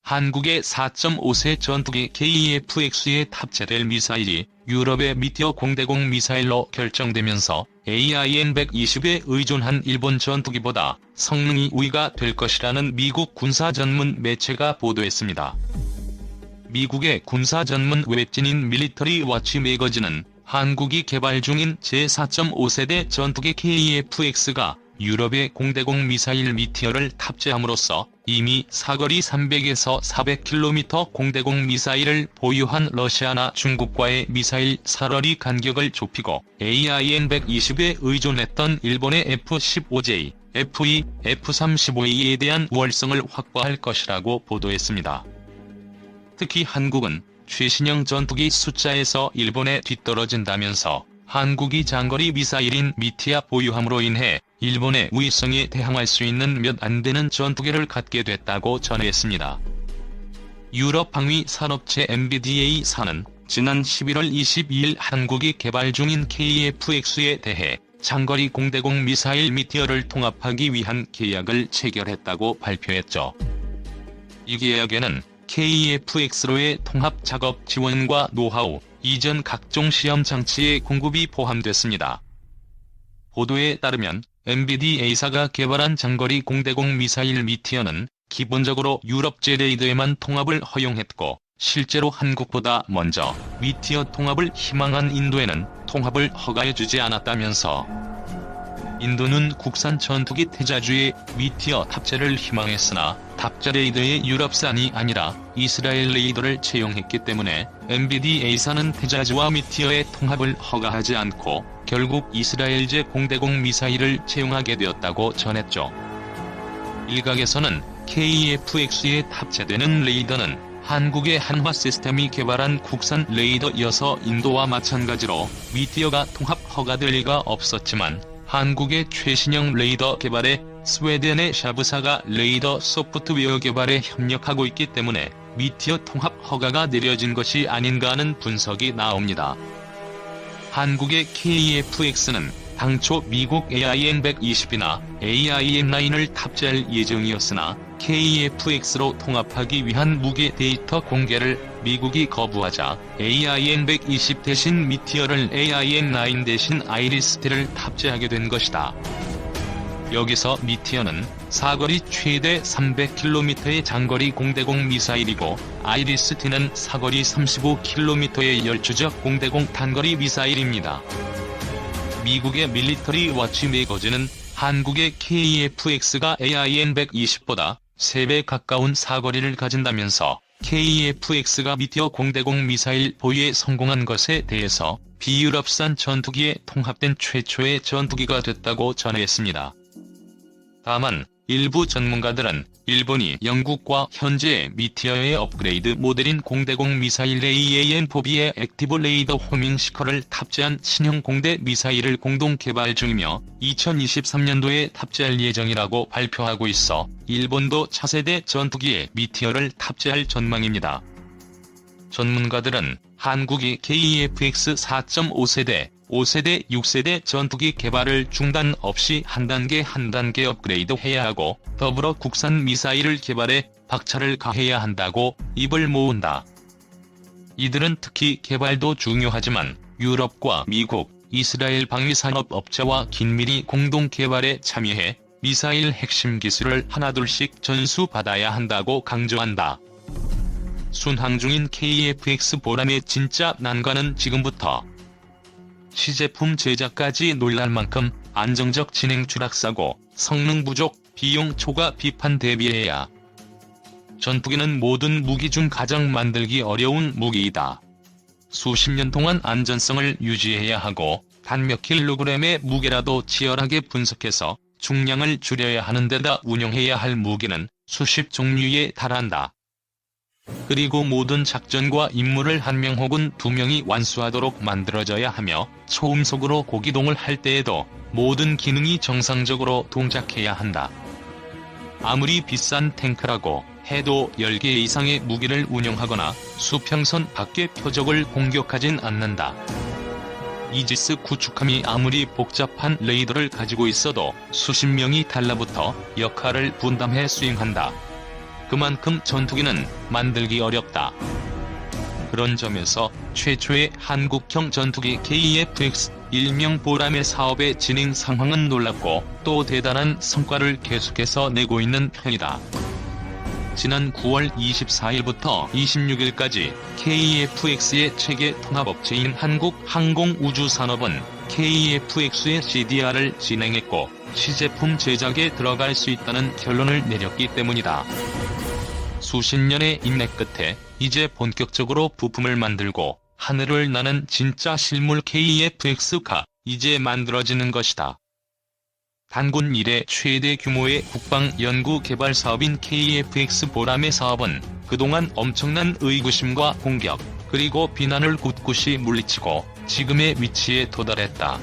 한국의 4.5세 전투기 KF-X에 탑재될 미사일이 유럽의 미티어 공대공 미사일로 결정되면서 AIM-120에 의존한 일본 전투기보다 성능이 우위가 될 것이라는 미국 군사 전문 매체가 보도했습니다. 미국의 군사 전문 웹진인 밀리터리 워치 매거진은 한국이 개발 중인 제4.5세대 전투기 KF-X가 유럽의 공대공 미사일 미티어를 탑재함으로써 이미 사거리 300에서 400km 공대공 미사일을 보유한 러시아나 중국과의 미사일 사거리 간격을 좁히고 AIM-120에 의존했던 일본의 F-15J, F-2, F-35A에 대한 우월성을 확보할 것이라고 보도했습니다. 특히 한국은 최신형 전투기 숫자에서 일본에 뒤떨어진다면서 한국이 장거리 미사일인 미티아 보유함으로 인해 일본의 우위성에 대항할 수 있는 몇 안 되는 전투기를 갖게 됐다고 전했습니다. 유럽 방위 산업체 MBDA사는 지난 11월 22일 한국이 개발 중인 KF-X에 대해 장거리 공대공 미사일 미티어를 통합하기 위한 계약을 체결했다고 발표했죠. 이 계약에는 KF-X로의 통합 작업 지원과 노하우, 이전 각종 시험 장치의 공급이 포함됐습니다. 보도에 따르면 MBDA사가 개발한 장거리 공대공 미사일 미티어는 기본적으로 유럽제 레이더에만 통합을 허용했고 실제로 한국보다 먼저 미티어 통합을 희망한 인도에는 통합을 허가해주지 않았다면서 인도는 국산 전투기 태자주의 미티어 탑재를 희망했으나 탑재 레이더의 유럽산이 아니라 이스라엘 레이더를 채용했기 때문에 MBDA사는 태자주와 미티어의 통합을 허가하지 않고 결국 이스라엘제 공대공 미사일을 채용하게 되었다고 전했죠. 일각에서는 KF-X에 탑재되는 레이더는 한국의 한화 시스템이 개발한 국산 레이더여서 인도와 마찬가지로 미티어가 통합 허가될 리가 없었지만 한국의 최신형 레이더 개발에 스웨덴의 샤브사가 레이더 소프트웨어 개발에 협력하고 있기 때문에 미티어 통합 허가가 내려진 것이 아닌가 하는 분석이 나옵니다. 한국의 KF-X는 당초 미국 AIM-120이나 AIM-9을 탑재할 예정이었으나 KF-X로 통합하기 위한 무기 데이터 공개를 미국이 거부하자 AIM-120 대신 미티어를 AIM-9 대신 아이리스-T를 탑재하게 된 것이다. 여기서 미티어는 사거리 최대 300km의 장거리 공대공 미사일이고 아이리스-T는 사거리 35km의 열추적 공대공 단거리 미사일입니다. 미국의 밀리터리 워치 매거진은 한국의 KF-X가 AIM-120보다 3배 가까운 사거리를 가진다면서 KF-X가 미티어 공대공 미사일 보유에 성공한 것에 대해서 비유럽산 전투기에 통합된 최초의 전투기가 됐다고 전했습니다. 다만 일부 전문가들은 일본이 영국과 현재 미티어의 업그레이드 모델인 공대공 미사일 AAM-4B의 액티브 레이더 호밍 시커를 탑재한 신형 공대 미사일을 공동 개발 중이며 2023년도에 탑재할 예정이라고 발표하고 있어 일본도 차세대 전투기에 미티어를 탑재할 전망입니다. 전문가들은 한국이 KF-X 4.5세대, 5세대, 6세대 전투기 개발을 중단 없이 한 단계 업그레이드 해야 하고 더불어 국산 미사일을 개발해 박차를 가해야 한다고 입을 모은다. 이들은 특히 개발도 중요하지만 유럽과 미국, 이스라엘 방위산업 업체와 긴밀히 공동 개발에 참여해 미사일 핵심 기술을 하나둘씩 전수받아야 한다고 강조한다. 순항 중인 KF-X 보람의 진짜 난관은 지금부터 시제품 제작까지 놀랄 만큼 안정적 진행 추락사고, 성능 부족, 비용 초과 비판 대비해야. 전투기는 모든 무기 중 가장 만들기 어려운 무기이다. 수십 년 동안 안전성을 유지해야 하고 단 몇 킬로그램의 무게라도 치열하게 분석해서 중량을 줄여야 하는 데다 운용해야 할 무기는 수십 종류에 달한다. 그리고 모든 작전과 임무를 한 명 혹은 두 명이 완수하도록 만들어져야 하며 초음속으로 고기동을 할 때에도 모든 기능이 정상적으로 동작해야 한다. 아무리 비싼 탱크라고 해도 10개 이상의 무기를 운용하거나 수평선 밖의 표적을 공격하진 않는다. 이지스 구축함이 아무리 복잡한 레이더를 가지고 있어도 수십 명이 달라붙어 역할을 분담해 수행한다. 그만큼 전투기는 만들기 어렵다. 그런 점에서 최초의 한국형 전투기 KF-X 일명 보람의 사업의 진행 상황은 놀랍고 또 대단한 성과를 계속해서 내고 있는 편이다. 지난 9월 24일부터 26일까지 KF-X의 체계 통합업체인 한국항공우주산업은 KF-X의 CDR을 진행했고 시제품 제작에 들어갈 수 있다는 결론을 내렸기 때문이다. 수십 년의 인내 끝에 이제 본격적으로 부품을 만들고 하늘을 나는 진짜 실물 KF-X가 이제 만들어지는 것이다. 단군 이래 최대 규모의 국방 연구 개발 사업인 KF-X 보람의 사업은 그동안 엄청난 의구심과 공격, 그리고 비난을 굳굳이 물리치고 지금의 위치에 도달했다.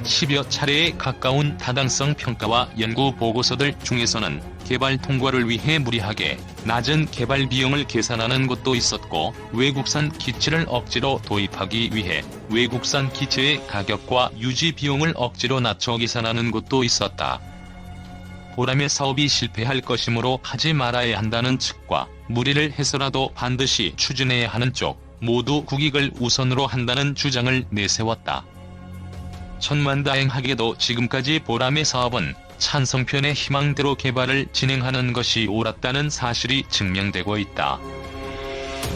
10여 차례에 가까운 타당성 평가와 연구 보고서들 중에서는 개발 통과를 위해 무리하게 낮은 개발 비용을 계산하는 것도 있었고, 외국산 기체를 억지로 도입하기 위해 외국산 기체의 가격과 유지 비용을 억지로 낮춰 계산하는 것도 있었다. 보람의 사업이 실패할 것이므로 하지 말아야 한다는 측과 무리를 해서라도 반드시 추진해야 하는 쪽, 모두 국익을 우선으로 한다는 주장을 내세웠다. 천만다행하게도 지금까지 보람의 사업은 찬성편의 희망대로 개발을 진행하는 것이 옳았다는 사실이 증명되고 있다.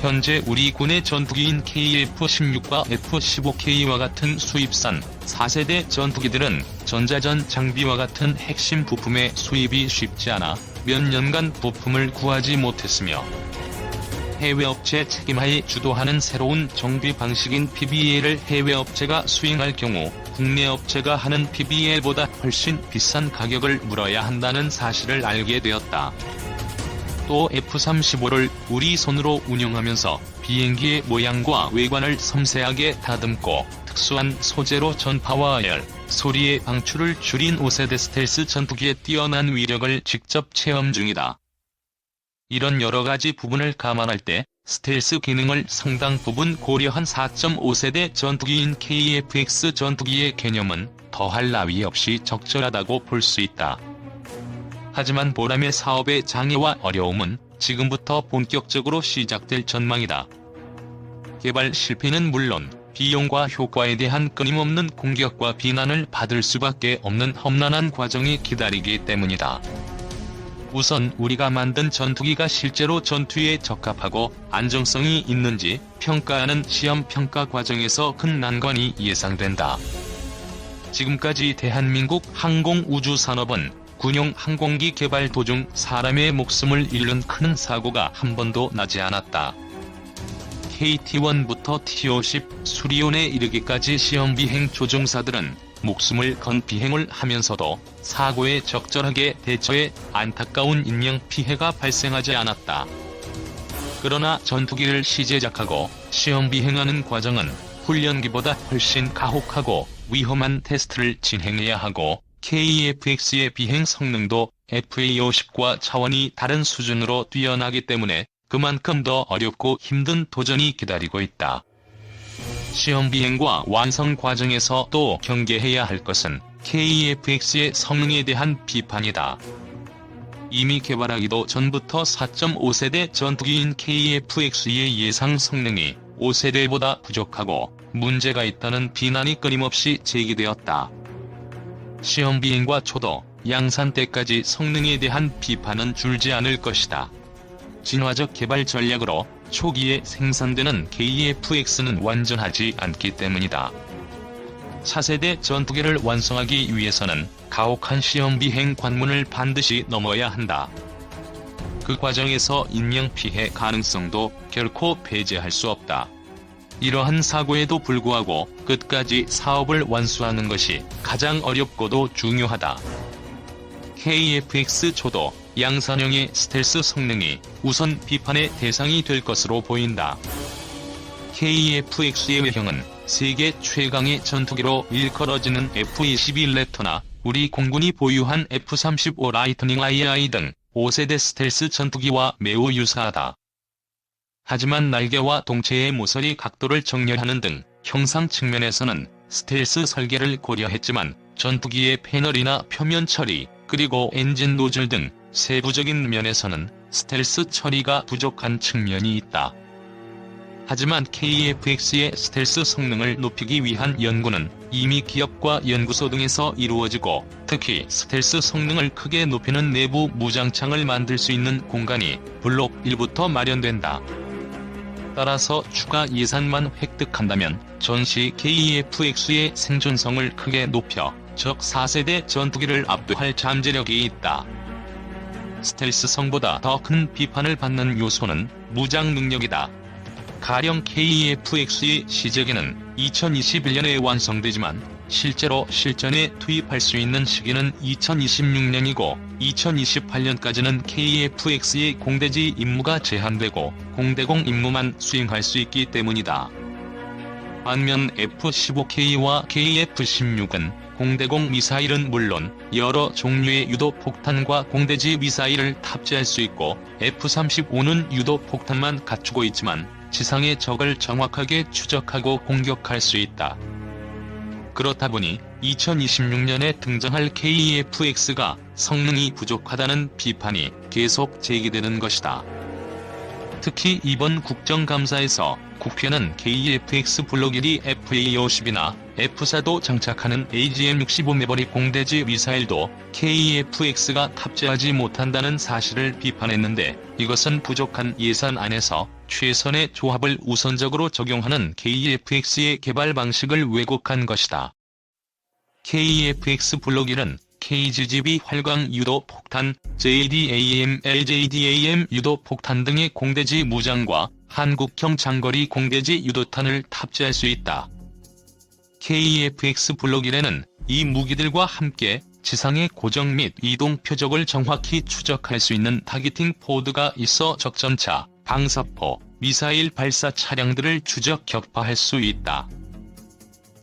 현재 우리 군의 전투기인 KF-16과 F-15K와 같은 수입산 4세대 전투기들은 전자전 장비와 같은 핵심 부품의 수입이 쉽지 않아 몇 년간 부품을 구하지 못했으며, 해외업체 책임하에 주도하는 새로운 정비 방식인 PBA를 해외업체가 수행할 경우 국내 업체가 하는 PBA보다 훨씬 비싼 가격을 물어야 한다는 사실을 알게 되었다. 또 F-35를 우리 손으로 운영하면서 비행기의 모양과 외관을 섬세하게 다듬고 특수한 소재로 전파와 열, 소리의 방출을 줄인 5세대 스텔스 전투기의 뛰어난 위력을 직접 체험 중이다. 이런 여러가지 부분을 감안할 때 스텔스 기능을 상당 부분 고려한 4.5세대 전투기인 KF-X 전투기의 개념은 더할 나위 없이 적절하다고 볼 수 있다. 하지만 보람의 사업의 장애와 어려움은 지금부터 본격적으로 시작될 전망이다. 개발 실패는 물론 비용과 효과에 대한 끊임없는 공격과 비난을 받을 수밖에 없는 험난한 과정이 기다리기 때문이다. 우선 우리가 만든 전투기가 실제로 전투에 적합하고 안정성이 있는지 평가하는 시험 평가 과정에서 큰 난관이 예상된다. 지금까지 대한민국 항공우주산업은 군용 항공기 개발 도중 사람의 목숨을 잃는 큰 사고가 한 번도 나지 않았다. KT-1부터 T-50 수리온에 이르기까지 시험 비행 조종사들은 목숨을 건 비행을 하면서도 사고에 적절하게 대처해 안타까운 인명 피해가 발생하지 않았다. 그러나 전투기를 시제작하고 시험 비행하는 과정은 훈련기보다 훨씬 가혹하고 위험한 테스트를 진행해야 하고, KF-X의 비행 성능도 FA-50과 차원이 다른 수준으로 뛰어나기 때문에 그만큼 더 어렵고 힘든 도전이 기다리고 있다. 시험 비행과 완성 과정에서 또 경계해야 할 것은 KF-X의 성능에 대한 비판이다. 이미 개발하기도 전부터 4.5세대 전투기인 KF-X의 예상 성능이 5세대보다 부족하고 문제가 있다는 비난이 끊임없이 제기되었다. 시험 비행과 초도, 양산 때까지 성능에 대한 비판은 줄지 않을 것이다. 진화적 개발 전략으로 초기에 생산되는 KF-X는 완전하지 않기 때문이다. 차세대 전투기를 완성하기 위해서는 가혹한 시험 비행 관문을 반드시 넘어야 한다. 그 과정에서 인명피해 가능성도 결코 배제할 수 없다. 이러한 사고에도 불구하고 끝까지 사업을 완수하는 것이 가장 어렵고도 중요하다. KF-X 초도, 양산형의 스텔스 성능이 우선 비판의 대상이 될 것으로 보인다. KF-X의 외형은 세계 최강의 전투기로 일컬어지는 F-22 랩터나 우리 공군이 보유한 F-35 라이트닝 II 등 5세대 스텔스 전투기와 매우 유사하다. 하지만 날개와 동체의 모서리 각도를 정렬하는 등 형상 측면에서는 스텔스 설계를 고려했지만 전투기의 패널이나 표면 처리, 그리고 엔진 노즐 등 세부적인 면에서는 스텔스 처리가 부족한 측면이 있다. 하지만 KF-X의 스텔스 성능을 높이기 위한 연구는 이미 기업과 연구소 등에서 이루어지고, 특히 스텔스 성능을 크게 높이는 내부 무장창을 만들 수 있는 공간이 블록 1부터 마련된다. 따라서 추가 예산만 획득한다면 전시 KF-X의 생존성을 크게 높여 적 4세대 전투기를 압도할 잠재력이 있다. 스텔스성보다 더 큰 비판을 받는 요소는 무장 능력이다. 가령 KF-X의 시제기는 2021년에 완성되지만 실제로 실전에 투입할 수 있는 시기는 2026년이고 2028년까지는 KF-X의 공대지 임무가 제한되고 공대공 임무만 수행할 수 있기 때문이다. 반면 F-15K와 KF-16은 공대공 미사일은 물론 여러 종류의 유도폭탄과 공대지 미사일을 탑재할 수 있고, F-35는 유도폭탄만 갖추고 있지만 지상의 적을 정확하게 추적하고 공격할 수 있다. 그렇다 보니 2026년에 등장할 KF-X가 성능이 부족하다는 비판이 계속 제기되는 것이다. 특히 이번 국정감사에서 국회는 KF-X 블록 1이 FA-50이나 F-4도 장착하는 AGM-65 매버릭 공대지 미사일도 KF-X가 탑재하지 못한다는 사실을 비판했는데, 이것은 부족한 예산 안에서 최선의 조합을 우선적으로 적용하는 KF-X의 개발 방식을 왜곡한 것이다. KF-X 블록 1은 KGGB 활강 유도 폭탄, JDAM, LJDAM 유도 폭탄 등의 공대지 무장과 한국형 장거리 공대지 유도탄을 탑재할 수 있다. KF-X 블록 1에는 이 무기들과 함께 지상의 고정 및 이동 표적을 정확히 추적할 수 있는 타깃팅 포드가 있어 적전차, 방사포, 미사일 발사 차량들을 추적 격파할 수 있다.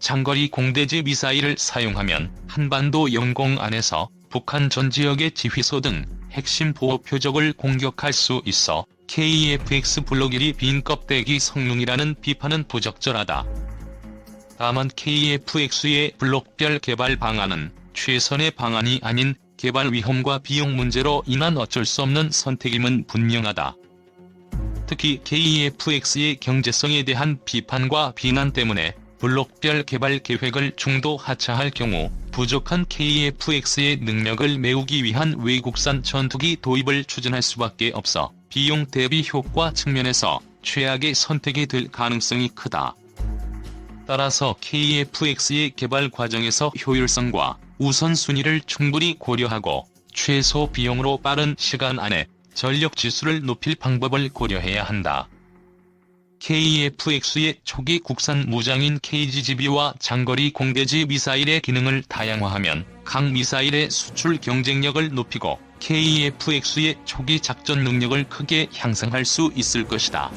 장거리 공대지 미사일을 사용하면 한반도 영공 안에서 북한 전 지역의 지휘소 등 핵심 보호 표적을 공격할 수 있어 KF-X 블록 1이 빈 껍데기 성능이라는 비판은 부적절하다. 다만 KF-X의 블록별 개발 방안은 최선의 방안이 아닌 개발 위험과 비용 문제로 인한 어쩔 수 없는 선택임은 분명하다. 특히 KF-X의 경제성에 대한 비판과 비난 때문에 블록별 개발 계획을 중도 하차할 경우 부족한 KF-X의 능력을 메우기 위한 외국산 전투기 도입을 추진할 수밖에 없어 비용 대비 효과 측면에서 최악의 선택이 될 가능성이 크다. 따라서 KF-X의 개발 과정에서 효율성과 우선순위를 충분히 고려하고 최소 비용으로 빠른 시간 안에 전력 지수를 높일 방법을 고려해야 한다. KF-X의 초기 국산 무장인 KGGB와 장거리 공대지 미사일의 기능을 다양화하면 각 미사일의 수출 경쟁력을 높이고 KF-X의 초기 작전 능력을 크게 향상할 수 있을 것이다.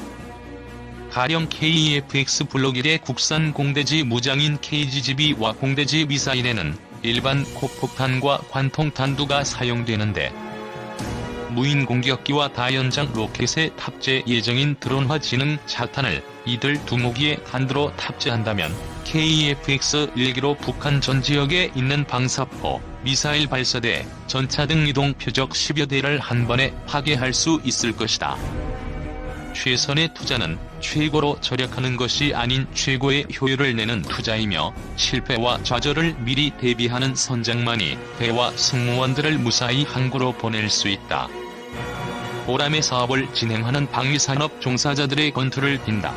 가령 KF-X 블록 1의 국산 공대지 무장인 KGGB와 공대지 미사일에는 일반 폭폭탄과 관통 탄두가 사용되는데, 무인 공격기와 다연장 로켓에 탑재 예정인 드론화 지능 자탄을 이들 두 무기에 한두로 탑재한다면 KF-X 1기로 북한 전 지역에 있는 방사포, 미사일 발사대, 전차 등 이동 표적 10여 대를 한 번에 파괴할 수 있을 것이다. 최선의 투자는 최고로 절약하는 것이 아닌 최고의 효율을 내는 투자이며, 실패와 좌절을 미리 대비하는 선장만이 배와 승무원들을 무사히 항구로 보낼 수 있다. 보람의 사업을 진행하는 방위산업 종사자들의 건투를 빈다.